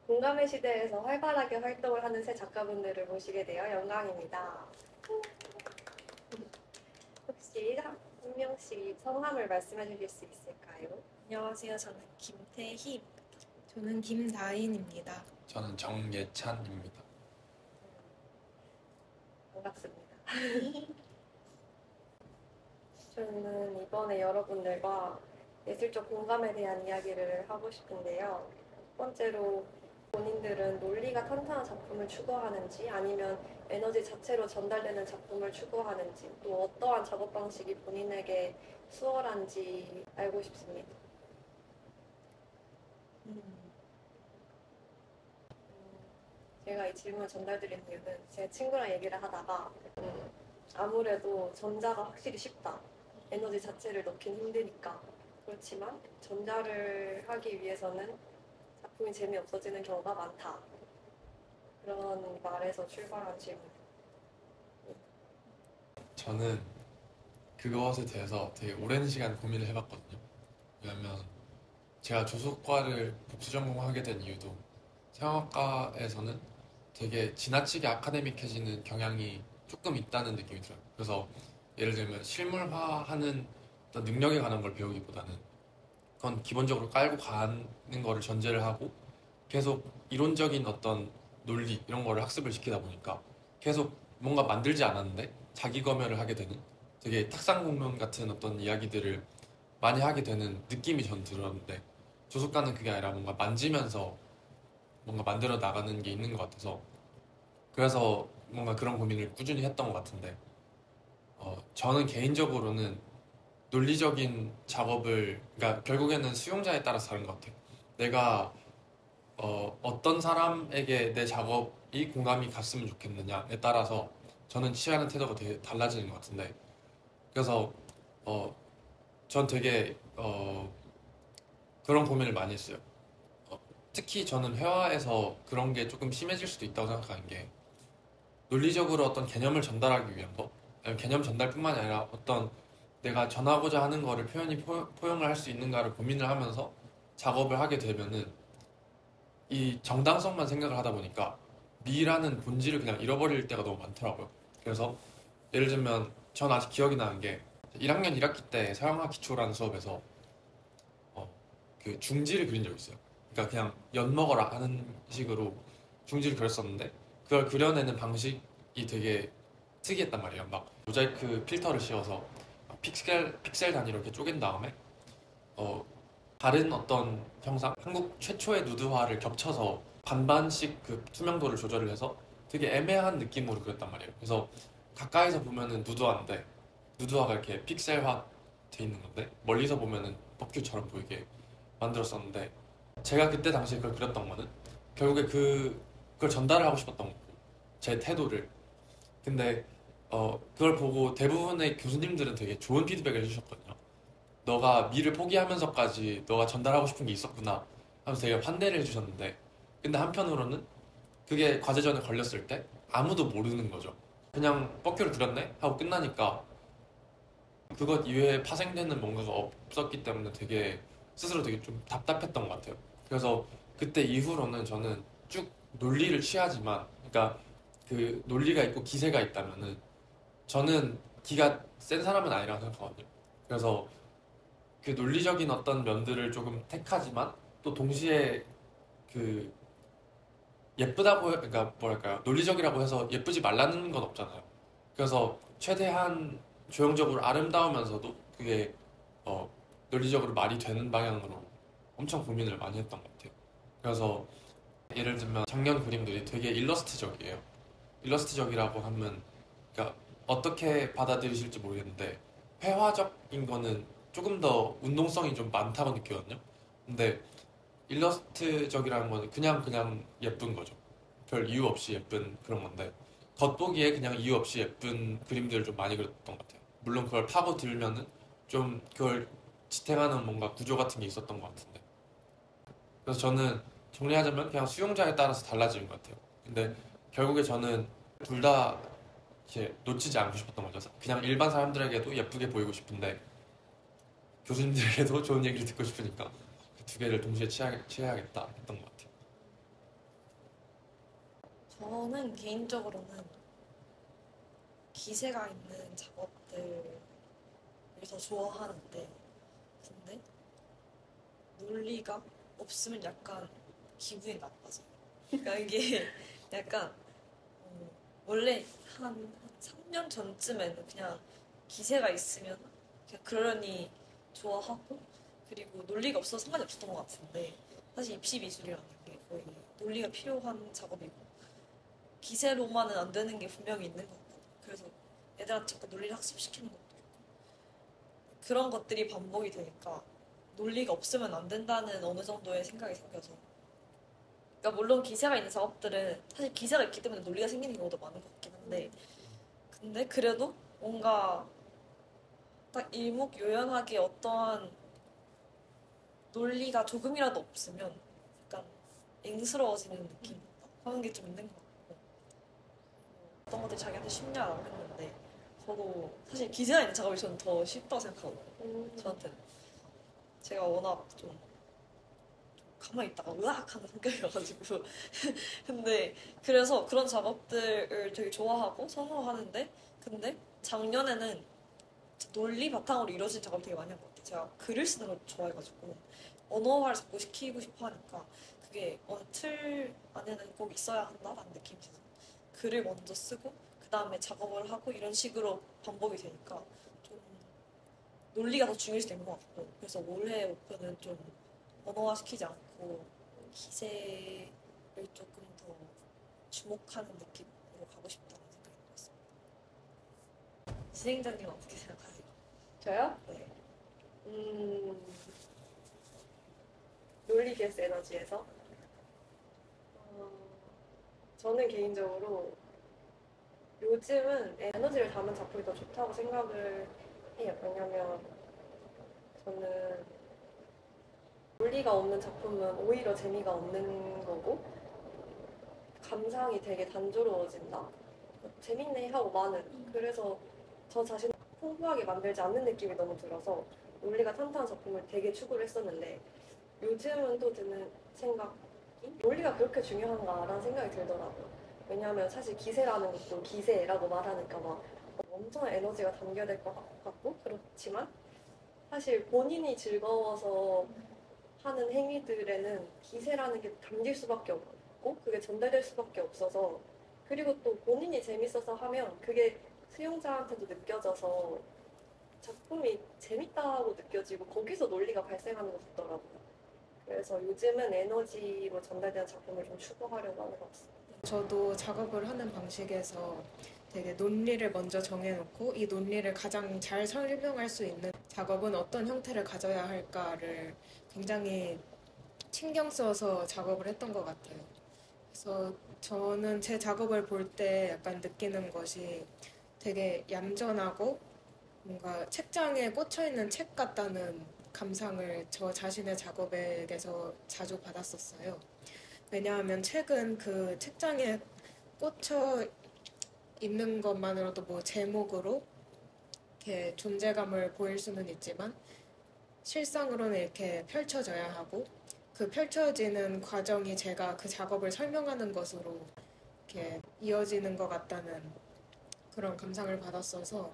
공감의 시대에서 활발하게 활동을 하는 새 작가분들을 모시게 되어 영광입니다. 혹시 한 명씩 성함을 말씀해 주실 수 있을까요? 안녕하세요. 저는 김태희. 저는 김다인입니다. 저는 정예찬입니다. 반갑습니다. 저는 이번에 여러분들과 예술적 공감에 대한 이야기를 하고 싶은데요. 첫 번째로 본인들은 논리가 탄탄한 작품을 추구하는지 아니면 에너지 자체로 전달되는 작품을 추구하는지 또 어떠한 작업 방식이 본인에게 수월한지 알고 싶습니다. 제가 이 질문을 전달드린 이유는 제 친구랑 얘기를 하다가 아무래도 전자가 확실히 쉽다. 에너지 자체를 넣긴 힘드니까. 그렇지만 전자를 하기 위해서는 작품이 재미없어지는 경우가 많다. 그런 말에서 출발한 질문. 저는 그것에 대해서 되게 오랜 시간 고민을 해봤거든요. 왜냐면 제가 조속과를 복수 전공하게 된 이유도 성악과에서는 되게 지나치게 아카데믹해지는 경향이 조금 있다는 느낌이 들어요. 그래서 예를 들면 실물화하는 어떤 능력에 관한 걸 배우기보다는 그건 기본적으로 깔고 가는 거를 전제를 하고 계속 이론적인 어떤 논리 이런 거를 학습을 시키다 보니까 계속 뭔가 만들지 않았는데 자기 검열을 하게 되는 되게 탁상 공론 같은 어떤 이야기들을 많이 하게 되는 느낌이 전 들었는데 조속가는 그게 아니라 뭔가 만지면서 뭔가 만들어 나가는 게 있는 것 같아서 그래서 뭔가 그런 고민을 꾸준히 했던 것 같은데 저는 개인적으로는 논리적인 작업을 그러니까 결국에는 수용자에 따라서 다른 것 같아요. 내가 어떤 사람에게 내 작업이 공감이 갔으면 좋겠느냐에 따라서 저는 취하는 태도가 되게 달라지는 것 같은데 그래서 어, 전 되게 그런 고민을 많이 했어요. 특히 저는 회화에서 그런 게 조금 심해질 수도 있다고 생각하는 게 논리적으로 어떤 개념을 전달하기 위한 거 아니면 개념 전달뿐만이 아니라 어떤 내가 전하고자 하는 거를 표현이 포용을 할 수 있는가를 고민을 하면서 작업을 하게 되면은 이 정당성만 생각을 하다 보니까 미라는 본질을 그냥 잃어버릴 때가 너무 많더라고요. 그래서 예를 들면 전 아직 기억이 나는 게 1학년 1학기 때 서양화 기초라는 수업에서 그 중지를 그린 적이 있어요. 그러니까 그냥 엿 먹어라 하는 식으로 중지를 그렸었는데 그걸 그려내는 방식이 되게 특이했단 말이에요. 막 모자이크 필터를 씌워서 픽셀 단위로 이렇게 쪼갠 다음에 어, 다른 어떤 형상, 한국 최초의 누드화를 겹쳐서 반반씩 그 투명도를 조절을 해서 되게 애매한 느낌으로 그렸단 말이에요. 그래서 가까이서 보면은 누드화인데 누드화가 이렇게 픽셀화 돼 있는 건데 멀리서 보면은 뻑큐처럼 보이게 만들었었는데 제가 그때 당시에 그걸 그렸던 거는 결국에 그걸 전달을 하고 싶었던 거고 제 태도를 근데 그걸 보고 대부분의 교수님들은 되게 좋은 피드백을 해주셨거든요. 너가 미를 포기하면서까지 너가 전달하고 싶은 게 있었구나 하면서 되게 환대를 해주셨는데 근데 한편으로는 그게 과제전에 걸렸을 때 아무도 모르는 거죠. 그냥 뻑큐를 그렸네 하고 끝나니까 그것 이외에 파생되는 뭔가가 없었기 때문에 되게 스스로 되게 좀 답답했던 것 같아요. 그래서 그때 이후로는 저는 쭉 논리를 취하지만 그러니까 그 논리가 있고 기세가 있다면은 저는 기가 센 사람은 아니라고 생각하거든요. 그래서 그 논리적인 어떤 면들을 조금 택하지만 또 동시에 그 예쁘다고 그러니까 뭐랄까요 논리적이라고 해서 예쁘지 말라는 건 없잖아요. 그래서 최대한 조형적으로 아름다우면서도 그게 어, 논리적으로 말이 되는 방향으로 엄청 고민을 많이 했던 것 같아요. 그래서 예를 들면 작년 그림들이 되게 일러스트적이에요. 일러스트적이라고 하면 그러니까 어떻게 받아들이실지 모르겠는데 회화적인 거는 조금 더 운동성이 좀 많다고 느끼거든요. 근데 일러스트적이라는 거는 그냥 예쁜 거죠. 별 이유 없이 예쁜 그런 건데 겉보기에 그냥 이유 없이 예쁜 그림들을 좀 많이 그렸던 것 같아요. 물론 그걸 파고 들면은 좀 그걸 지탱하는 뭔가 구조 같은 게 있었던 것 같은데 그래서 저는 정리하자면 그냥 수용자에 따라서 달라지는 것 같아요. 근데 결국에 저는 둘 다 이렇게 놓치지 않고 싶었던 거죠. 그냥 일반 사람들에게도 예쁘게 보이고 싶은데 교수님들에게도 좋은 얘기를 듣고 싶으니까 그 두 개를 동시에 취해야겠다 했던 것 같아요. 저는 개인적으로는 기세가 있는 작업들을 더 좋아하는데, 근데 논리가 없으면 약간 기분이 나빠져요. 그러니까 이게 약간 원래 한 3년 전쯤에는 그냥 기세가 있으면 그냥 그러니 좋아하고, 그리고 논리가 없어서 상관이 없었던 것 같은데, 사실 입시 미술이라는 게 거의 논리가 필요한 작업이고 기세로만은 안 되는 게 분명히 있는 것 같고, 그래서 애들한테 자꾸 논리를 학습시키는 것도 있고, 그런 것들이 반복이 되니까 논리가 없으면 안 된다는 어느 정도의 생각이 생겨서, 그러니까 물론 기세가 있는 작업들은 사실 기세가 있기 때문에 논리가 생기는 경우도 많은 것 같긴 한데, 근데 그래도 뭔가 딱 일목요연하게 어떠한 논리가 조금이라도 없으면 약간 앵스러워지는 느낌 하는 게 좀 있는 것 같고, 어떤 것들이 자기한테 쉽냐라고 했는데 저도 사실 기세가 있는 작업이 저는 더 쉽다고 생각하거든요. 저한테는 제가 워낙 좀 가만히 있다가 으악 하는 성격이어가지고 근데 그래서 그런 작업들을 되게 좋아하고 선호하는데, 근데 작년에는 논리 바탕으로 이루어진 작업을 되게 많이 한 것 같아요. 제가 글을 쓰는 걸 좋아해가지고 언어화를 자꾸 시키고 싶어 하니까 그게 어느 틀 안에는 꼭 있어야 한다라는 느낌이 들어서 글을 먼저 쓰고 그 다음에 작업을 하고 이런 식으로 반복이 되니까 좀 논리가 더 중요시 된 것 같고, 그래서 올해 목표는 좀 언어화 시키지 않고 기세를 조금 더 주목하는 느낌으로 가고 싶다는 생각이 들었습니다. 진행자님 어떻게 생각하세요? 저요? 네. 논리 vs 에너지에서 저는 개인적으로 요즘은 에너지를 담은 작품이 더 좋다고 생각을 해요. 왜냐면 저는 논리가 없는 작품은 오히려 재미가 없는 거고 감상이 되게 단조로워진다. 재밌네 하고 많은. 그래서 저 자신을 풍부하게 만들지 않는 느낌이 너무 들어서 논리가 탄탄한 작품을 되게 추구를 했었는데, 요즘은 또 드는 생각이 논리가 그렇게 중요한가라는 생각이 들더라고요. 왜냐하면 사실 기세라는 것도 기세라고 말하니까 막 엄청난 에너지가 담겨야 될 것 같고 그렇지만 사실 본인이 즐거워서 하는 행위들에는 기세라는 게 담길 수밖에 없고 그게 전달될 수밖에 없어서, 그리고 또 본인이 재밌어서 하면 그게 수용자한테도 느껴져서 작품이 재밌다고 느껴지고 거기서 논리가 발생하는 것 같더라고요. 그래서 요즘은 에너지로 전달되는 작품을 좀 추구하려고 하는 것 같습니다. 저도 작업을 하는 방식에서 되게 논리를 먼저 정해놓고 이 논리를 가장 잘 설명할 수 있는 작업은 어떤 형태를 가져야 할까를 굉장히 신경 써서 작업을 했던 것 같아요. 그래서 저는 제 작업을 볼 때 약간 느끼는 것이 되게 얌전하고 뭔가 책장에 꽂혀있는 책 같다는 감상을 저 자신의 작업에게서 자주 받았었어요. 왜냐하면 책은 그 책장에 꽂혀 있는 것만으로도 뭐 제목으로 이렇게 존재감을 보일 수는 있지만 실상으로는 이렇게 펼쳐져야 하고, 그 펼쳐지는 과정이 제가 그 작업을 설명하는 것으로 이렇게 이어지는 것 같다는 그런 감상을 받았어서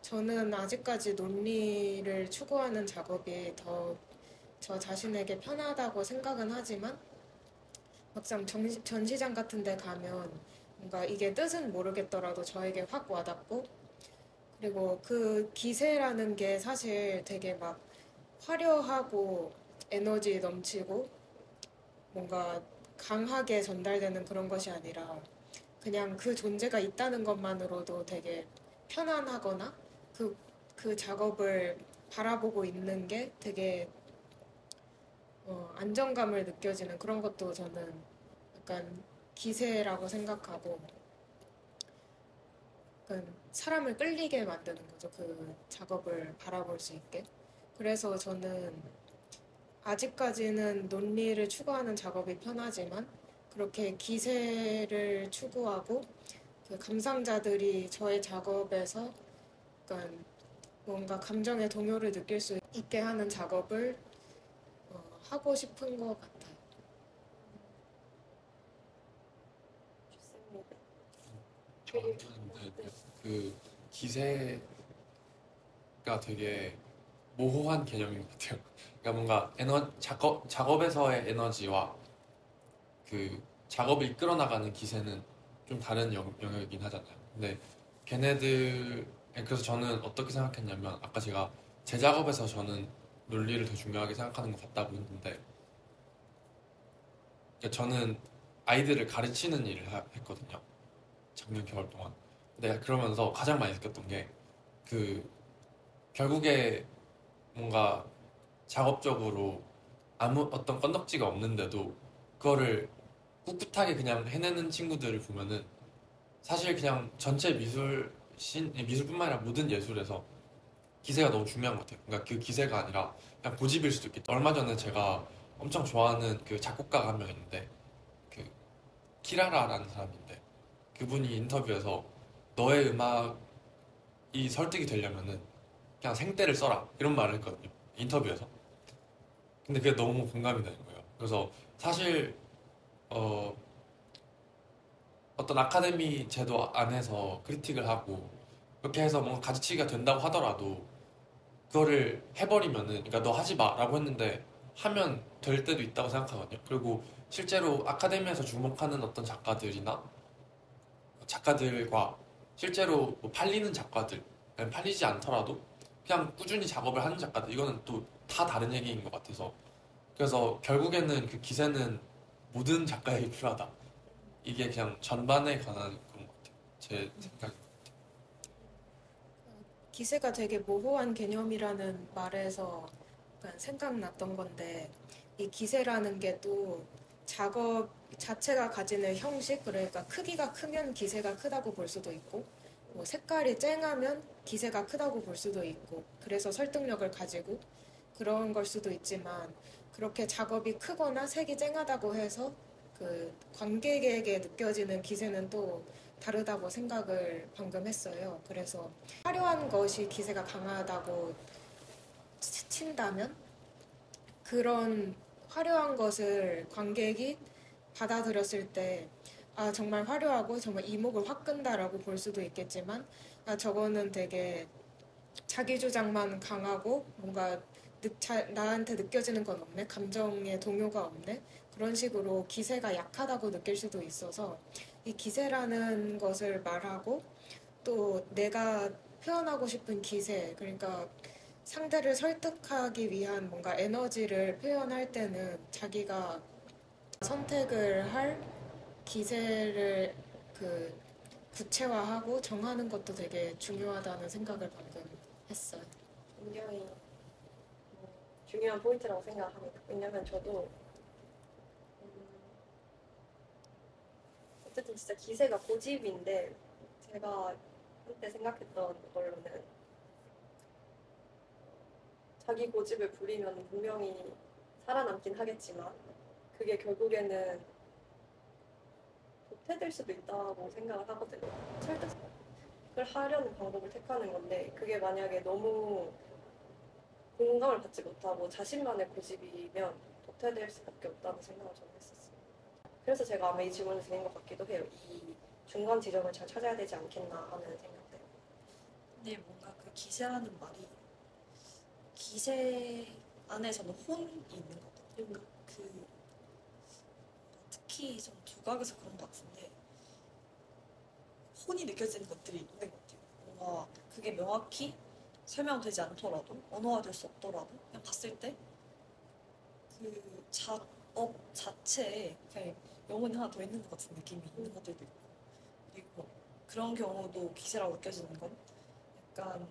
저는 아직까지 논리를 추구하는 작업이 더 저 자신에게 편하다고 생각은 하지만 막상 전시장 같은 데 가면 뭔가 이게 뜻은 모르겠더라도 저에게 확 와닿고, 그리고 그 기세라는 게 사실 되게 막 화려하고 에너지 넘치고 뭔가 강하게 전달되는 그런 것이 아니라 그냥 그 존재가 있다는 것만으로도 되게 편안하거나 그 작업을 바라보고 있는 게 되게 안정감을 느껴지는 그런 것도 저는 약간 기세라고 생각하고, 약간 사람을 끌리게 만드는 거죠. 그 작업을 바라볼 수 있게. 그래서 저는 아직까지는 논리를 추구하는 작업이 편하지만 그렇게 기세를 추구하고 그 감상자들이 저의 작업에서 약간 뭔가 감정의 동요를 느낄 수 있게 하는 작업을 하고 싶은 것 같아요. 되게 그 기세가 되게 모호한 개념인 것 같아요. 그러니까 뭔가 작업에서의 에너지와 그 작업을 이끌어 나가는 기세는 좀 다른 영역이긴 하잖아요. 근데 걔네들 그래서 저는 어떻게 생각했냐면 아까 제가 제 작업에서 저는 논리를 더 중요하게 생각하는 것 같다고 했는데 그러니까 저는 아이들을 가르치는 일을 했거든요. 작년 겨울 동안. 근데 그러면서 가장 많이 느꼈던 게 그 결국에 뭔가 작업적으로 아무 어떤 건덕지가 없는데도 그거를 꿋꿋하게 그냥 해내는 친구들을 보면은 사실 그냥 전체 미술뿐만 아니라 모든 예술에서 기세가 너무 중요한 것 같아요. 그러니까 그 기세가 아니라 그냥 고집일 수도 있겠다. 얼마 전에 제가 엄청 좋아하는 그 작곡가가 한 명 있는데 그 키라라라는 사람인데 그분이 인터뷰에서 너의 음악이 설득이 되려면은 그냥 생떼를 써라 이런 말을 했거든요. 인터뷰에서. 근데 그게 너무 공감이 되는 거예요. 그래서 사실 어, 어떤 아카데미 제도 안에서 크리틱을 하고 그렇게 해서 뭔가 가지치기가 된다고 하더라도 그거를 해버리면은 그러니까 너 하지 마라고 했는데 하면 될 때도 있다고 생각하거든요. 그리고 실제로 아카데미에서 주목하는 어떤 작가들과 실제로 뭐 팔리는 작가들 아니면 팔리지 않더라도 그냥 꾸준히 작업을 하는 작가들 이거는 또 다 다른 얘기인 것 같아서 그래서 결국에는 그 기세는 모든 작가에게 필요하다. 이게 그냥 전반에 관한 그런 것 같아요. 제 생각에. 기세가 되게 모호한 개념이라는 말에서 약간 생각났던 건데 이 기세라는 게 또 작업 자체가 가지는 형식 그러니까 크기가 크면 기세가 크다고 볼 수도 있고 뭐 색깔이 쨍하면 기세가 크다고 볼 수도 있고 그래서 설득력을 가지고 그런 걸 수도 있지만 그렇게 작업이 크거나 색이 쨍하다고 해서 그 관객에게 느껴지는 기세는 또 다르다고 생각을 방금 했어요. 그래서 화려한 것이 기세가 강하다고 친다면 그런 화려한 것을 관객이 받아들였을 때 아, 정말 화려하고 정말 이목을 확 끈다라고 볼 수도 있겠지만 아, 저거는 되게 자기 주장만 강하고 뭔가 나한테 느껴지는 건 없네 감정의 동요가 없네 그런 식으로 기세가 약하다고 느낄 수도 있어서 이 기세라는 것을 말하고 또 내가 표현하고 싶은 기세 그러니까 상대를 설득하기 위한 뭔가 에너지를 표현할 때는 자기가 선택을 할 기세를 그 구체화하고 정하는 것도 되게 중요하다는 생각을 방금 했어요. 굉장히 중요한 포인트라고 생각합니다. 왜냐면 저도 어쨌든 진짜 기세가 고집인데 제가 한때 생각했던 걸로는 자기 고집을 부리면 분명히 살아남긴 하겠지만 그게 결국에는 도태될 수도 있다고 생각을 하거든요. 설득을 하려는 방법을 택하는 건데 그게 만약에 너무 공감을 받지 못하고 자신만의 고집이면 도태될 수밖에 없다는 생각을 저는 했었어요. 그래서 제가 아마 이 질문을 드린 것 같기도 해요. 이 중간 지점을 잘 찾아야 되지 않겠나 하는 생각들. 근데 뭔가 그 기세라는 말이 기세 안에서는 혼이 있는 것 같아요. 그 특히 전 두각에서 그런 것 같은데 혼이 느껴지는 것들이 있는 것 같아요. 뭔가 그게 명확히 설명되지 않더라도 언어화될 수 없더라도 그냥 봤을 때 그 작업 자체에 그냥 영혼이 하나 더 있는 것 같은 느낌이 있는 것들도 있고 그리고 그런 경우도 기세라고 느껴지는 건 약간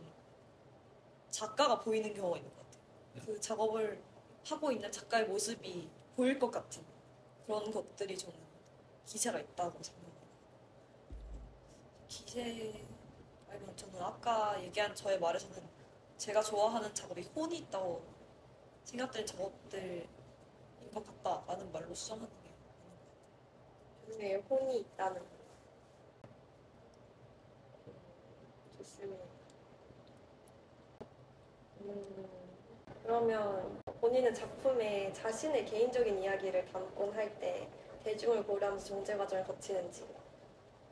작가가 보이는 경우가 있는 것 같아요. 그 작업을 하고 있는 작가의 모습이 보일 것 같은 그런 것들이 저는 기세가 있다고 생각해요. 기세 말고는 저는 아까 얘기한 저의 말에서는 제가 좋아하는 작업이 혼이 있다고 생각되는 작업들인 것 같다라는 말로 수정하는 게 좋네요. 혼이 있다는 좋습니다. 그러면 본인은 작품에 자신의 개인적인 이야기를 담곤 할 때 대중을 고려하면서 정제 과정을 거치는지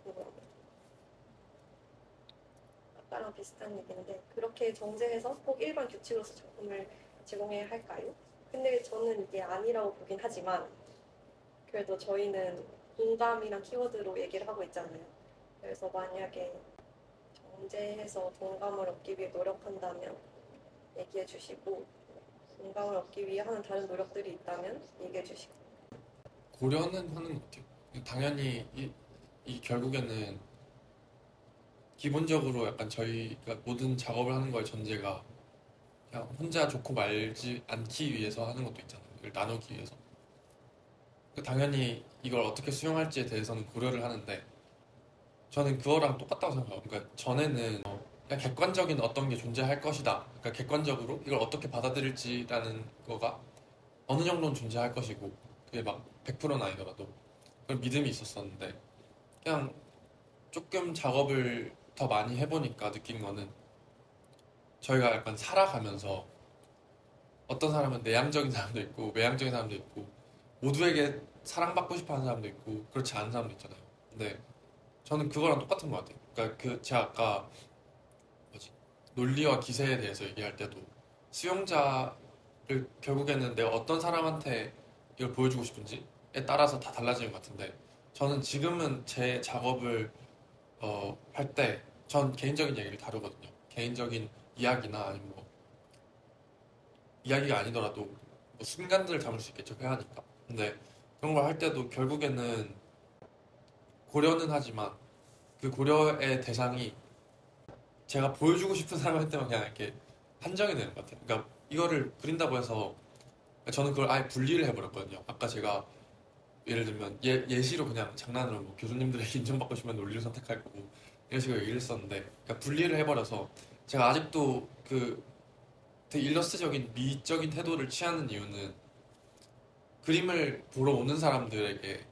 궁금합니다. 아까랑 비슷한 얘기인데 그렇게 정제해서 꼭 일반 규칙으로서 작품을 제공해야 할까요? 근데 저는 이게 아니라고 보긴 하지만 그래도 저희는 공감이랑 키워드로 얘기를 하고 있잖아요. 그래서 만약에 정제해서 공감을 얻기 위해 노력한다면 얘기해 주시고 공감을 얻기 위해 하는 다른 노력들이 있다면 얘기해 주시고. 고려는 하는 것 같아요. 당연히 이 결국에는 기본적으로 약간 저희가 모든 작업을 하는 거의 전제가 그냥 혼자 좋고 말지 않기 위해서 하는 것도 있잖아요. 이걸 나누기 위해서. 당연히 이걸 어떻게 수용할지에 대해서는 고려를 하는데 저는 그거랑 똑같다고 생각해요. 그러니까 전에는 그냥 객관적인 어떤 게 존재할 것이다. 그러니까 객관적으로 이걸 어떻게 받아들일지라는 거가 어느 정도는 존재할 것이고 그게 막 100%는 아니더라도 그런 믿음이 있었었는데 그냥 조금 작업을 더 많이 해보니까 느낀 거는 저희가 약간 살아가면서 어떤 사람은 내향적인 사람도 있고 외향적인 사람도 있고 모두에게 사랑받고 싶어하는 사람도 있고 그렇지 않은 사람도 있잖아요. 근데 저는 그거랑 똑같은 것 같아요. 그러니까 제가 아까 뭐지 논리와 기세에 대해서 얘기할 때도 수용자를 결국에는 내가 어떤 사람한테 이걸 보여주고 싶은지에 따라서 다 달라지는 것 같은데 저는 지금은 제 작업을 할 때 전 개인적인 얘기를 다루거든요. 개인적인 이야기나 아니면 뭐 이야기가 아니더라도 뭐 순간들을 담을 수 있겠죠. 회화니까. 근데 그런 걸 할 때도 결국에는 고려는 하지만 그 고려의 대상이 제가 보여주고 싶은 사람한테만 그냥 이렇게 한정이 되는 것 같아요. 그러니까 이거를 그린다고 해서 저는 그걸 아예 분리를 해버렸거든요. 아까 제가 예를 들면 예시로 그냥 장난으로 뭐 교수님들에게 인정받고 싶으면 논리를 선택할 거고 이런 식으로 얘기를 했었는데 그러니까 분리를 해버려서 제가 아직도 그 되게 일러스트적인 미적인 태도를 취하는 이유는 그림을 보러 오는 사람들에게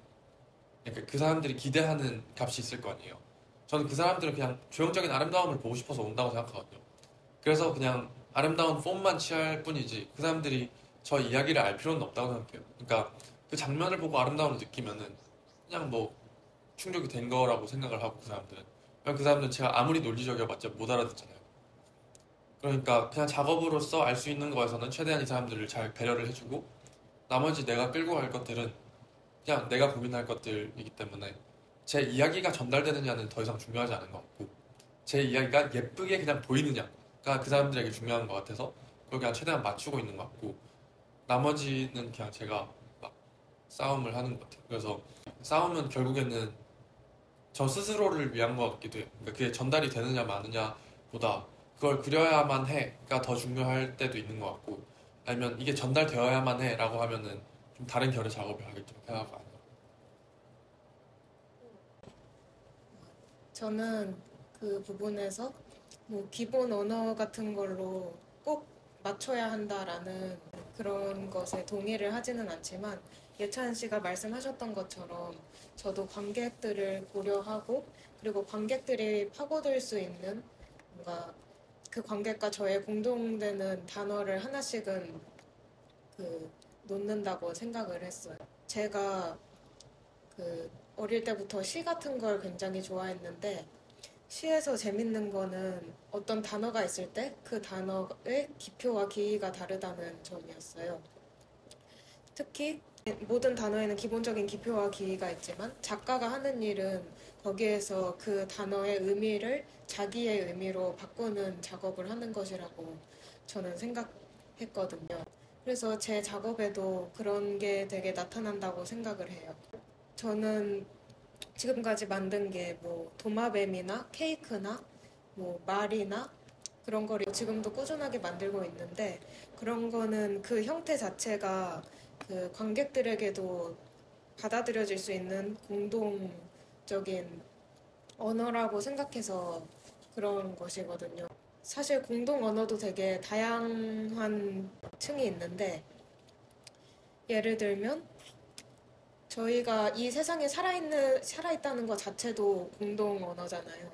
그러니까 그 사람들이 기대하는 값이 있을 거 아니에요. 저는 그 사람들은 그냥 조형적인 아름다움을 보고 싶어서 온다고 생각하거든요. 그래서 그냥 아름다운 폼만 취할 뿐이지 그 사람들이 저 이야기를 알 필요는 없다고 생각해요. 그러니까 그 장면을 보고 아름다움을 느끼면은 그냥 뭐 충족이 된 거라고 생각을 하고 그 사람들은 그 사람들은 제가 아무리 논리적이어봤자 못 알아듣잖아요. 그러니까 그냥 작업으로서 알 수 있는 거에서는 최대한 이 사람들을 잘 배려를 해주고 나머지 내가 끌고 갈 것들은 그냥 내가 고민할 것들이기 때문에 제 이야기가 전달되느냐는 더 이상 중요하지 않은 것 같고 제 이야기가 예쁘게 그냥 보이느냐가 그 사람들에게 중요한 것 같아서 그걸 그냥 최대한 맞추고 있는 것 같고 나머지는 그냥 제가 막 싸움을 하는 것 같아요. 그래서 싸움은 결국에는 저 스스로를 위한 것 같기도 해요. 그러니까 그게 전달이 되느냐 마느냐 보다 그걸 그려야만 해가 더 중요할 때도 있는 것 같고 아니면 이게 전달되어야만 해라고 하면은 좀 다른 결의 작업을 하겠죠. 회화가 아니라. 저는 그 부분에서 뭐 기본 언어 같은 걸로 꼭 맞춰야 한다라는 그런 것에 동의를 하지는 않지만 예찬 씨가 말씀하셨던 것처럼 저도 관객들을 고려하고 그리고 관객들이 파고들 수 있는 뭔가 그 관객과 저의 공동되는 단어를 하나씩은 그 놓는다고 생각을 했어요. 제가 그 어릴 때부터 시 같은 걸 굉장히 좋아했는데 시에서 재밌는 거는 어떤 단어가 있을 때 그 단어의 기표와 기의가 다르다는 점이었어요. 특히 모든 단어에는 기본적인 기표와 기의가 있지만 작가가 하는 일은 거기에서 그 단어의 의미를 자기의 의미로 바꾸는 작업을 하는 것이라고 저는 생각했거든요. 그래서 제 작업에도 그런 게 되게 나타난다고 생각을 해요. 저는 지금까지 만든 게 뭐 도마뱀이나 케이크나 뭐 말이나 그런 거를 지금도 꾸준하게 만들고 있는데 그런 거는 그 형태 자체가 그 관객들에게도 받아들여질 수 있는 공동적인 언어라고 생각해서 그런 것이거든요. 사실 공동 언어도 되게 다양한 층이 있는데 예를 들면 저희가 이 세상에 살아있다는 것 자체도 공동 언어잖아요.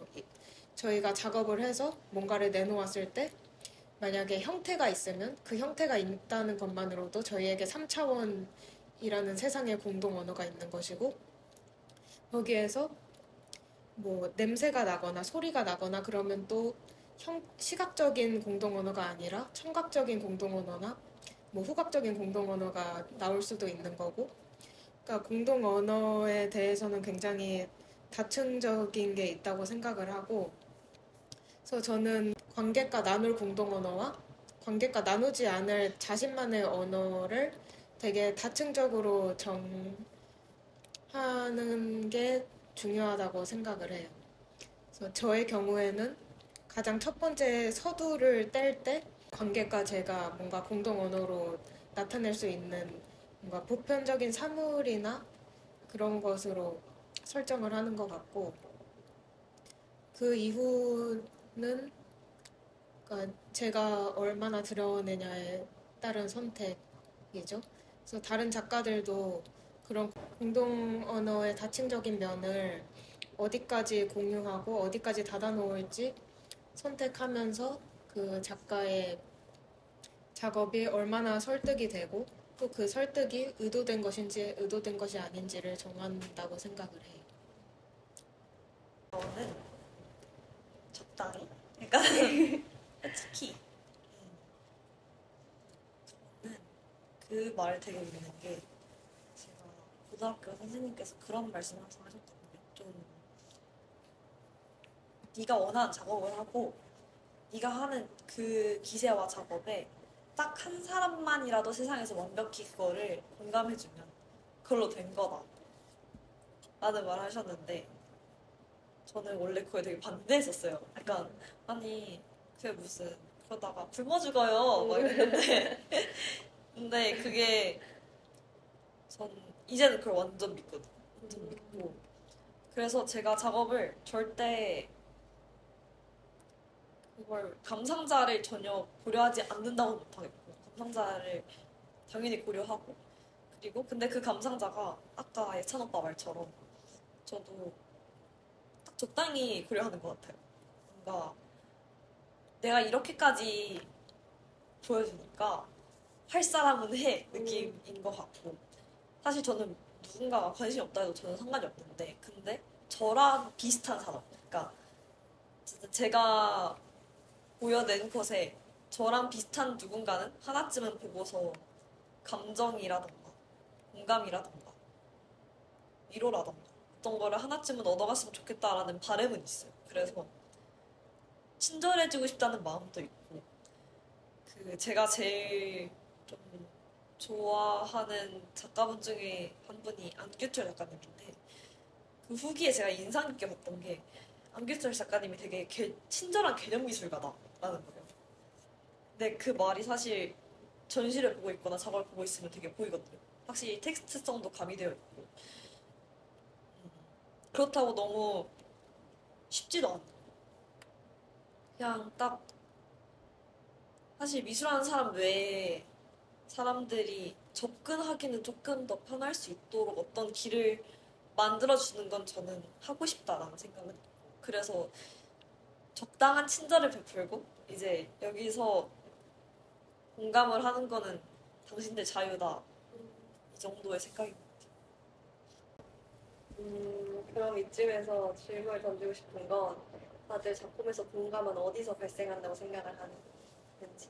저희가 작업을 해서 뭔가를 내놓았을 때 만약에 형태가 있으면 그 형태가 있다는 것만으로도 저희에게 3차원이라는 세상의 공동 언어가 있는 것이고 거기에서 뭐 냄새가 나거나 소리가 나거나 그러면 또 시각적인 공동 언어가 아니라 청각적인 공동 언어나 뭐 후각적인 공동 언어가 나올 수도 있는 거고. 그러니까 공동 언어에 대해서는 굉장히 다층적인 게 있다고 생각을 하고, 그래서 저는 관객과 나눌 공동 언어와 관객과 나누지 않을 자신만의 언어를 되게 다층적으로 정하는 게 중요하다고 생각을 해요. 그래서 저의 경우에는 가장 첫 번째 서두를 뗄 때 관객과 제가 뭔가 공동 언어로 나타낼 수 있는 뭔가 보편적인 사물이나 그런 것으로 설정을 하는 것 같고, 그 이후는 그러니까 제가 얼마나 드러내냐에 따른 선택이죠. 그래서 다른 작가들도 그런 공동 언어의 다층적인 면을 어디까지 공유하고 어디까지 닫아놓을지 선택하면서 그 작가의 작업이 얼마나 설득이 되고 또 그 설득이 의도된 것인지 의도된 것이 아닌지를 정한다고 생각을 해요. 저는 적당히. 그러니까 특히 저는 그 말 되게 믿는 게, 제가 고등학교 선생님께서 그런 말씀 항상 하셨거든요. 좀 네가 원하는 작업을 하고 네가 하는 그 기세와 작업에 딱 한 사람만이라도 세상에서 완벽히 그거를 공감해주면 그걸로 된 거다 라는 말을 하셨는데, 저는 원래 그거에 되게 반대했었어요. 약간 아니 그게 무슨, 그러다가 굶어 죽어요 막 이랬는데 근데 그게 전 이제는 그걸 완전 믿거든요. 완전 믿고, 그래서 제가 작업을 절대 그걸 감상자를 전혀 고려하지 않는다고 못하겠고, 감상자를 당연히 고려하고, 그리고 근데 그 감상자가 아까 예찬 오빠 말처럼 저도 딱 적당히 고려하는 것 같아요. 뭔가 내가 이렇게까지 보여주니까 할 사람은 해 느낌인 것 같고, 사실 저는 누군가가 관심이 없다 해도 저는 상관이 없는데, 근데 저랑 비슷한 사람, 그러니까 진짜 제가 보여낸 것에 저랑 비슷한 누군가는 하나쯤은 보고서 감정이라던가 공감이라던가 위로라던가 어떤 거를 하나쯤은 얻어갔으면 좋겠다라는 바람은 있어요. 그래서 친절해지고 싶다는 마음도 있고, 그 제가 제일 좀 좋아하는 작가분 중에 한 분이 안규철 작가님인데, 그 후기에 제가 인상 깊게 봤던 게 안규철 작가님이 되게 친절한 개념 미술가다라는 거예요. 근데 그 말이 사실 전시를 보고 있거나 작업을 보고 있으면 되게 보이거든요. 확실히 텍스트성도 가미되어 있고, 그렇다고 너무 쉽지도 않아요. 그냥 딱 사실 미술하는 사람 외에 사람들이 접근하기는 조금 더 편할 수 있도록 어떤 길을 만들어주는 건 저는 하고 싶다라는 생각은 있고, 그래서 적당한 친절을 베풀고 이제 여기서 공감을 하는 거는 당신들 자유다, 이 정도의 생각입니다. 그럼 이쯤에서 질문을 던지고 싶은 건, 다들 작품에서 공감은 어디서 발생한다고 생각을 하는지.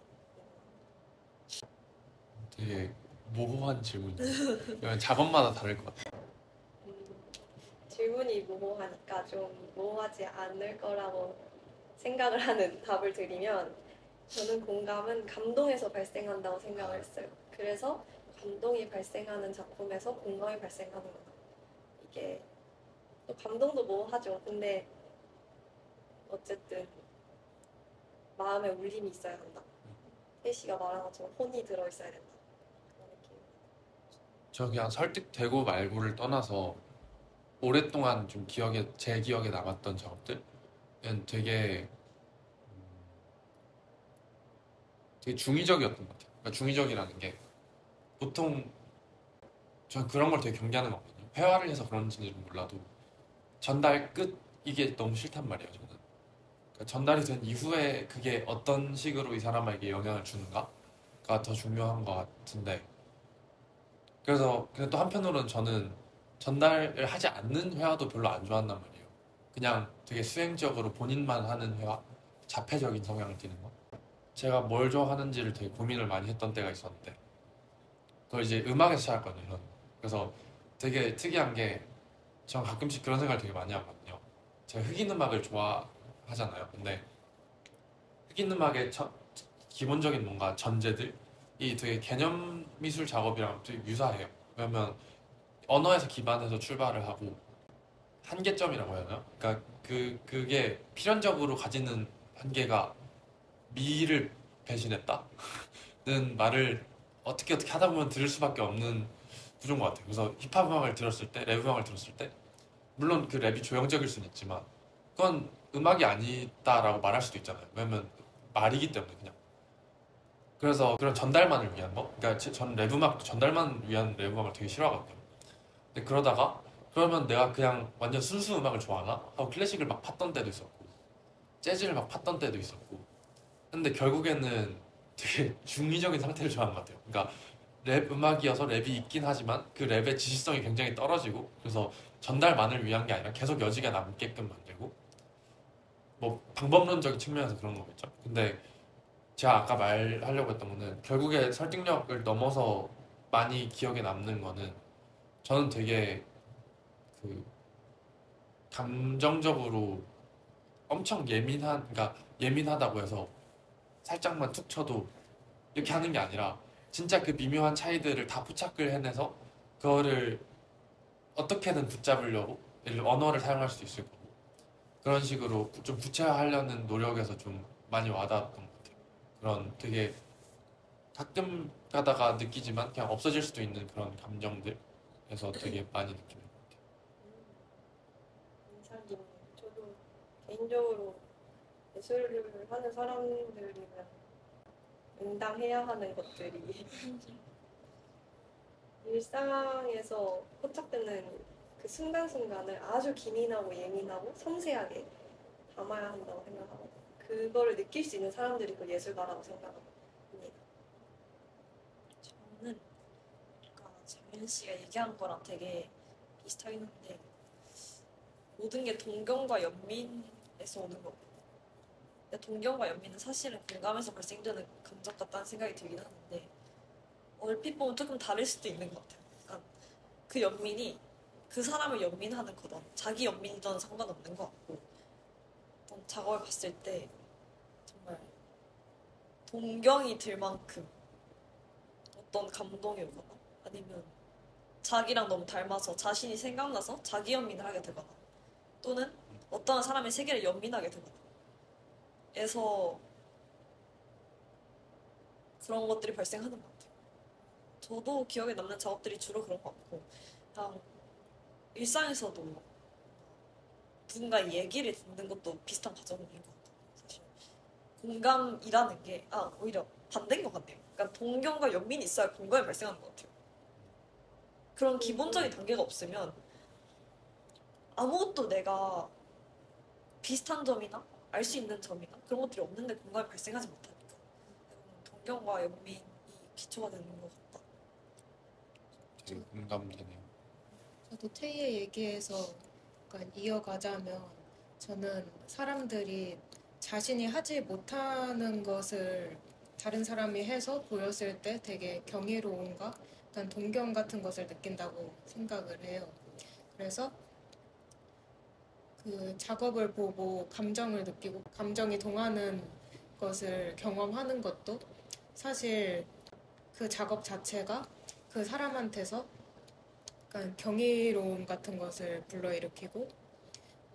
되게 모호한 질문이에요. 작업마다 다를 것 같아요. 질문이 모호하니까 좀 모호하지 않을 거라고 생각을 하는 답을 드리면, 저는 공감은 감동에서 발생한다고 생각을 했어요. 그래서 감동이 발생하는 작품에서 공감이 발생하는구나. 이게 또 감동도 모호하죠. 근데 어쨌든 마음에 울림이 있어야 한다. 혜시가 말한 것처럼 혼이 들어있어야 된다. 그런 느낌. 저 그냥 설득되고 말고를 떠나서 오랫동안 좀 제 기억에 남았던 작업들은 되게 중의적이었던 것 같아요. 그러니까 중의적이라는 게, 보통 전 그런 걸 되게 경계하는 것 같거든요. 회화를 해서 그런지는 몰라도 전달 끝, 이게 너무 싫단 말이에요, 저는. 그러니까 전달이 된 이후에 그게 어떤 식으로 이 사람에게 영향을 주는가가 더 중요한 것 같은데, 그래서 근데 또 한편으로는 저는 전달을 하지 않는 회화도 별로 안 좋아한단 말이에요. 그냥 되게 수행적으로 본인만 하는 회화, 자폐적인 성향을 띠는 거. 제가 뭘 좋아하는지를 되게 고민을 많이 했던 때가 있었는데 그걸 이제 음악에서 찾았거든요. 저는. 그래서 되게 특이한 게 전 가끔씩 그런 생각을 되게 많이 하거든요. 제가 흑인 음악을 좋아하잖아요. 근데 흑인 음악의 기본적인 뭔가 전제들이 되게 개념 미술 작업이랑 되게 유사해요. 왜냐면 언어에서 기반해서 출발을 하고 한계점이라고 해야 되나? 그러니까 그게 필연적으로 가지는 한계가 미를 배신했다는 말을 어떻게 하다 보면 들을 수밖에 없는 구조인 것 같아요. 그래서 힙합 음악을 들었을 때, 랩 음악을 들었을 때 물론 그 랩이 조형적일 수는 있지만 그건 음악이 아니다라고 말할 수도 있잖아요. 왜냐면 말이기 때문에 그냥. 그래서 그런 전달만을 위한 거? 그러니까 전 랩 음악, 전달만 위한 랩 음악을 되게 싫어하거든요. 근데 그러다가 그러면 내가 그냥 완전 순수 음악을 좋아하나? 하고 클래식을 막 팠던 때도 있었고 재즈를 막 팠던 때도 있었고 근데 결국에는 되게 중의적인 상태를 좋아하는 것 같아요. 그러니까 랩 음악이어서 랩이 있긴 하지만 그 랩의 지시성이 굉장히 떨어지고 그래서 전달만을 위한 게 아니라 계속 여지가 남게끔 만들고 뭐 방법론적인 측면에서 그런 거겠죠. 근데 제가 아까 말하려고 했던 거는 결국에 설득력을 넘어서 많이 기억에 남는 거는 저는 되게 그 감정적으로 엄청 그러니까 예민하다고 해서 살짝만 툭 쳐도 이렇게 하는 게 아니라 진짜 그 미묘한 차이들을 다 포착을 해내서 그거를 어떻게든 붙잡으려고 예를 들어 언어를 사용할 수도 있을 거고 그런 식으로 좀 구체화하려는 노력에서 좀 많이 와닿았던 것 같아요. 그런 되게 가끔 가다가 느끼지만 그냥 없어질 수도 있는 그런 감정들에서 되게 많이 느끼는 것 같아요. 인상 깊네요. 저도 개인적으로 예술을 하는 사람들이면 응당해야 하는 것들이 일상에서 포착되는 그 순간순간을 아주 기민하고 예민하고 섬세하게 담아야 한다고 생각하거든요. 그거를 느낄 수 있는 사람들이 그 예술가라고 생각합니다. 저는 아까 장윤 씨가 얘기한 거랑 되게 비슷하긴 한데 모든 게 동경과 연민에서 오는 거고 근데 동경과 연민은 사실은 공감에서 발생되는 감정 같다는 생각이 들긴 하는데 얼핏 보면 조금 다를 수도 있는 것 같아요. 그러니까 그 연민이 그 사람을 연민하는 거든 자기 연민이든 상관없는 것 같고 어떤 작업을 봤을 때 정말 동경이 들 만큼 어떤 감동이 오거나 아니면 자기랑 너무 닮아서 자신이 생각나서 자기 연민을 하게 되거나 또는 어떤 사람의 세계를 연민하게 되거나 에서 그런 것들이 발생하는 것 같아요. 저도 기억에 남는 작업들이 주로 그런 것 같고 그냥 일상에서도 누군가 얘기를 듣는 것도 비슷한 과정인 것 같아요. 사실 공감이라는 게 오히려 반대인 것 같네요. 그러니까 동경과 연민이 있어야 공감이 발생하는 것 같아요. 그런 기본적인 단계가 없으면 아무것도 내가 비슷한 점이나 알 수 있는 점이나 그런 것들이 없는데 공감이 발생하지 못하니까 동경과 연민이 기초가 되는 것 같다. 되게 공감되네요. 저도 태희의 얘기에서 약간 이어가자면 저는 사람들이 자신이 하지 못하는 것을 다른 사람이 해서 보였을 때 되게 경이로움과 약간 동경 같은 것을 느낀다고 생각을 해요. 그래서 그 작업을 보고 감정을 느끼고 감정이 동하는 것을 경험하는 것도 사실 그 작업 자체가 그 사람한테서 약간 경이로움 같은 것을 불러일으키고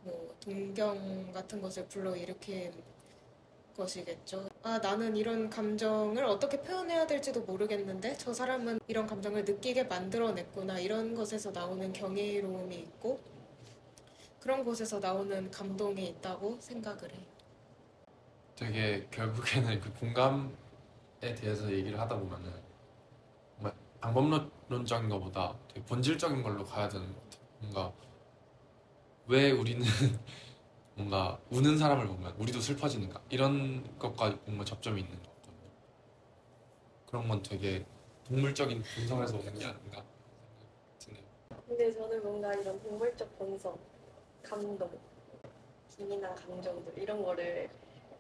뭐 동경 같은 것을 불러일으킨 것이겠죠. 나는 이런 감정을 어떻게 표현해야 될지도 모르겠는데 저 사람은 이런 감정을 느끼게 만들어냈구나. 이런 것에서 나오는 경이로움이 있고 그런 곳에서 나오는 감동이 있다고 생각을 해요. 되게 결국에는 그 공감에 대해서 얘기를 하다 보면은 정말 방법론적인 것보다 되게 본질적인 걸로 가야 되는 것 같아요. 뭔가 왜 우리는 뭔가 우는 사람을 보면 우리도 슬퍼지는가 이런 것과 뭔가 접점이 있는 것 같거든요. 그런 건 되게 동물적인 본성에서 오는 게 아닌가 생각이 드네요. 근데 저는 뭔가 이런 동물적 본성, 감동 기민한 감정들 이런 거를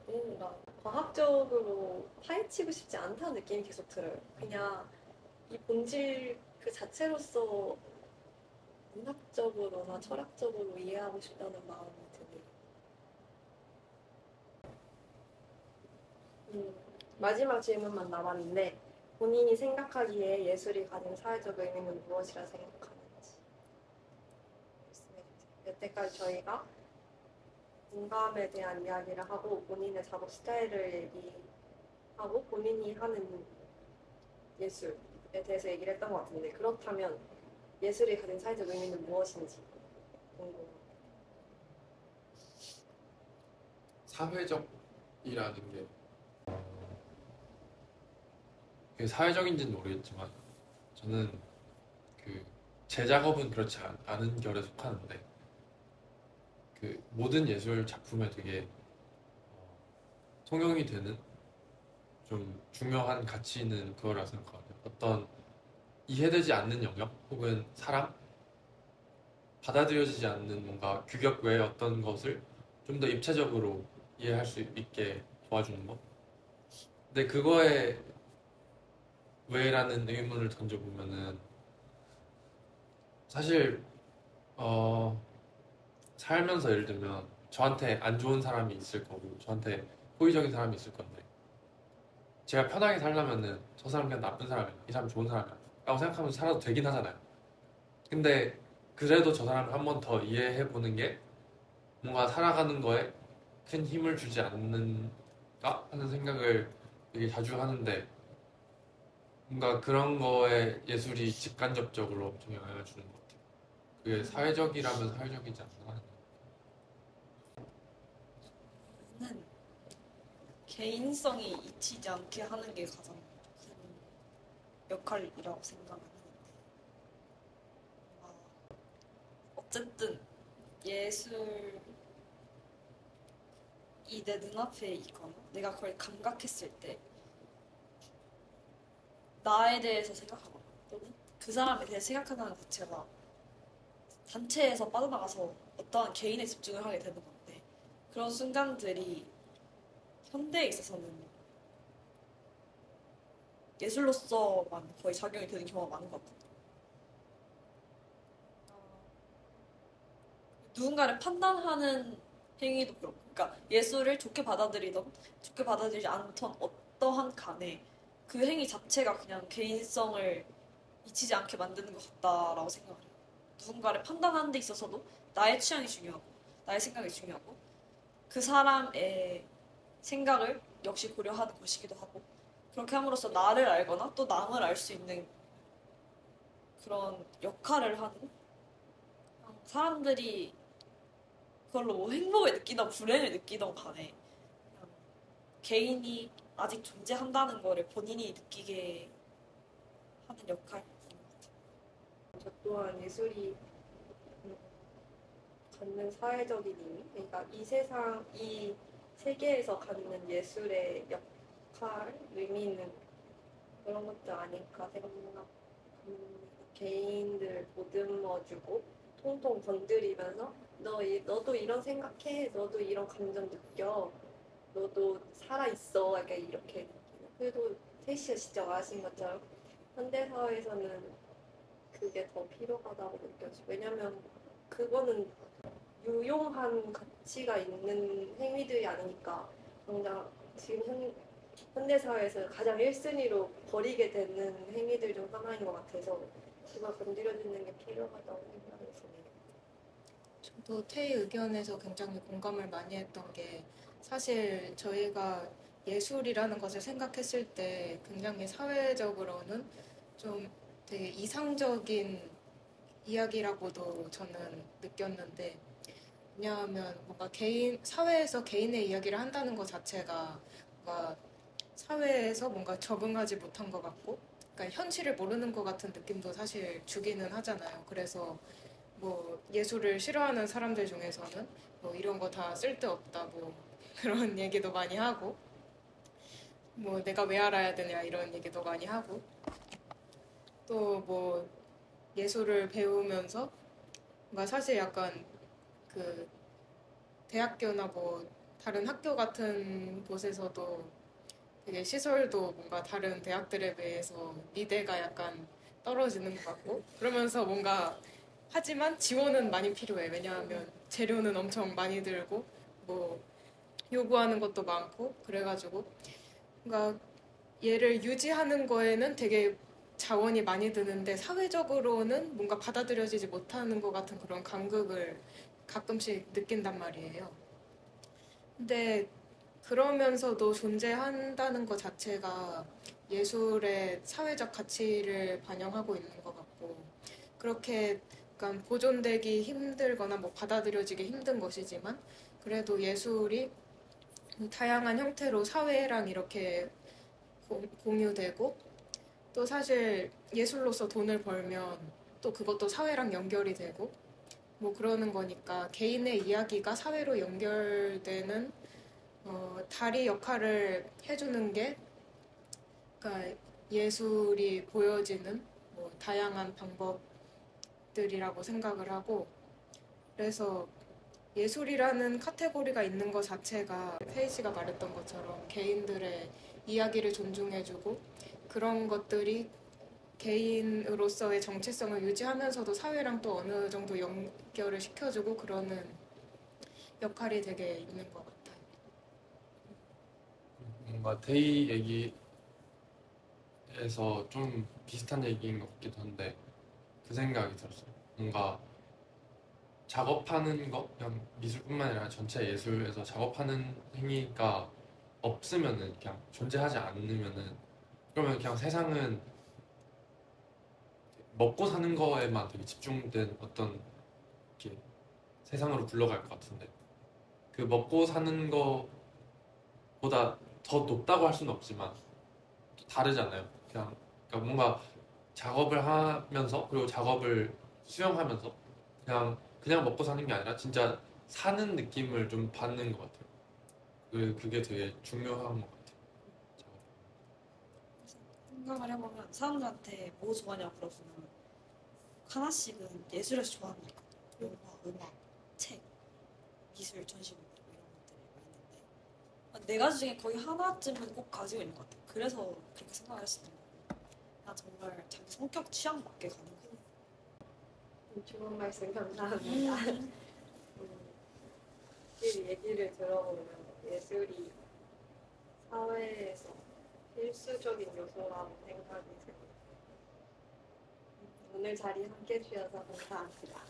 뭔가 과학적으로 파헤치고 싶지 않다는 느낌이 계속 들어요. 그냥 이 본질 그 자체로서 문학적으로나 철학적으로 이해하고 싶다는 마음이 드네요. 마지막 질문만 남았는데 본인이 생각하기에 예술이 가진 사회적 의미는 무엇이라 생각하는지 말씀해주세요. 여태까지 저희가 공감에 대한 이야기를 하고 본인의 작업 스타일을 얘기하고 본인이 하는 예술에 대해서 얘기를 했던 것 같은데 그렇다면 예술이 가진 사회적 의미는 무엇인지 궁금해요. 사회적이라는 게 그게 사회적인지는 모르겠지만 저는 제 작업은 그렇지 않은 결에 속하는데 모든 예술 작품에 되게 통용이 되는 좀 중요한 가치 있는 그거라 생각하거든요. 어떤 이해되지 않는 영역 혹은 사람 받아들여지지 않는 뭔가 규격 외의 어떤 것을 좀 더 입체적으로 이해할 수 있게 도와주는 것. 근데 그거에 왜라는 의문을 던져보면은 사실 살면서 예를 들면 저한테 안 좋은 사람이 있을 거고 저한테 호의적인 사람이 있을 건데 제가 편하게 살려면은 저 사람 그냥 나쁜 사람이야 이 사람 좋은 사람이야 라고 생각하면서 살아도 되긴 하잖아요. 근데 그래도 저 사람을 한 번 더 이해해 보는 게 뭔가 살아가는 거에 큰 힘을 주지 않는가 하는 생각을 되게 자주 하는데 뭔가 그런 거에 예술이 직간접적으로 엄청 영향을 주는 것 같아요. 그게 사회적이라면 사회적이지 않나 하는. 저는 개인성이 잊히지 않게 하는 게 가장 큰 역할이라고 생각을 하는데 어쨌든 예술이 내 눈앞에 있거나 내가 그걸 감각했을 때 나에 대해서 생각하거나 또는 그 사람에 대해 생각한다는 것 자체가 단체에서 빠져나가서 어떠한 개인에 집중을 하게 되는 건데 그런 순간들이 현대에 있어서는 예술로서만 거의 작용이 되는 경우가 많은 것 같아요. 누군가를 판단하는 행위도 그렇고 그러니까 예술을 좋게 받아들이던 좋게 받아들이지 않던 어떠한 간에 그 행위 자체가 그냥 개인성을 잊히지 않게 만드는 것 같다라고 생각을 해요. 누군가를 판단하는 데 있어서도 나의 취향이 중요하고 나의 생각이 중요하고 그 사람의 생각을 역시 고려하는 것이기도 하고 그렇게 함으로써 나를 알거나 또 남을 알 수 있는 그런 역할을 하는 사람들이 그걸로 뭐 행복을 느끼던 불행을 느끼던 간에 그냥 개인이 아직 존재한다는 거를 본인이 느끼게 하는 역할. 저 또한 예술이 갖는 사회적인 의미, 그러니까 이 세상, 이 세계에서 갖는 예술의 역할, 의미는 그런 것도 아닐까 생각합니다. 개인들 보듬어주고 통통 건드리면서 너도 이런 생각해, 너도 이런 감정 느껴, 너도 살아있어, 약간 이렇게 느끼는. 그래도 태시가 진짜 말하신 것처럼 현대사회에서는 그게 더 필요하다고 느껴져요. 왜냐면 그거는 유용한 가치가 있는 행위들이 아니니까 당장 지금 현대사회에서 가장 1순위로 버리게 되는 행위들 중 하나인 것 같아서 그걸 건드려주는 게 필요하다고 생각이 드네요. 저도 태희 의견에서 굉장히 공감을 많이 했던 게 사실 저희가 예술이라는 것을 생각했을 때 굉장히 사회적으로는 좀 되게 이상적인 이야기라고도 저는 느꼈는데 왜냐하면 뭔가 사회에서 개인의 이야기를 한다는 것 자체가 뭔가 사회에서 뭔가 적응하지 못한 것 같고 그러니까 현실을 모르는 것 같은 느낌도 사실 주기는 하잖아요. 그래서 뭐 예술을 싫어하는 사람들 중에서는 뭐 이런 거 다 쓸데없다 뭐 그런 얘기도 많이 하고 뭐 내가 왜 알아야 되냐 이런 얘기도 많이 하고 또 뭐 예술을 배우면서 뭔가 사실 약간 그 대학교나 뭐 다른 학교 같은 곳에서도 되게 시설도 뭔가 다른 대학들에 비해서 미대가 약간 떨어지는 것 같고 그러면서 뭔가 하지만 지원은 많이 필요해. 왜냐하면 재료는 엄청 많이 들고 뭐 요구하는 것도 많고 그래가지고 그러니까 얘를 유지하는 거에는 되게 자원이 많이 드는데 사회적으로는 뭔가 받아들여지지 못하는 것 같은 그런 간극을 가끔씩 느낀단 말이에요. 근데 그러면서도 존재한다는 것 자체가 예술의 사회적 가치를 반영하고 있는 것 같고 그렇게 약간 보존되기 힘들거나 뭐 받아들여지기 힘든 것이지만 그래도 예술이 다양한 형태로 사회랑 이렇게 공유되고 또 사실 예술로서 돈을 벌면 또 그것도 사회랑 연결이 되고 뭐 그러는 거니까 개인의 이야기가 사회로 연결되는 다리 역할을 해주는 게 그러니까 예술이 보여지는 뭐 다양한 방법들이라고 생각을 하고 그래서 예술이라는 카테고리가 있는 것 자체가 페이 씨가 말했던 것처럼 개인들의 이야기를 존중해주고 그런 것들이 개인으로서의 정체성을 유지하면서도 사회랑 또 어느 정도 연결을 시켜주고 그러는 역할이 되게 있는 것 같아요. 뭔가 데이 얘기에서 좀 비슷한 얘기인 것 같기도 한데 그 생각이 들었어요. 뭔가 작업하는 거, 그냥 미술뿐만 아니라 전체 예술에서 작업하는 행위가 없으면은 그냥 존재하지 않으면은 그러면 그냥 세상은 먹고 사는 거에만 되게 집중된 어떤 이렇게 세상으로 굴러갈 것 같은데 그 먹고 사는 거보다 더 높다고 할 수는 없지만 또 다르잖아요. 그러니까 뭔가 작업을 하면서 그리고 작업을 수영하면서 그냥 먹고 사는 게 아니라 진짜 사는 느낌을 좀 받는 것 같아요. 그게 되게 중요한 것 같아요. 작업. 생각을 해보면 사람들한테 뭐 좋아하냐고 물어보면 하나씩은 예술에서 좋아하는 게 있거든. 영화, 음악, 책, 미술, 전시물 이런 것들이 있는데 네 가지 중에 거의 하나쯤은 꼭 가지고 있는 것 같아. 그래서 그렇게 생각을 했었던 거야. 나 정말 자기 성격 취향 맞게 가는 거. 좋은 말씀 감사합니다. 이 얘기를 들어보면 예술이 사회에서 필수적인 요소라는 생각이 듭니다. 오늘 자리 함께 해주셔서 감사합니다.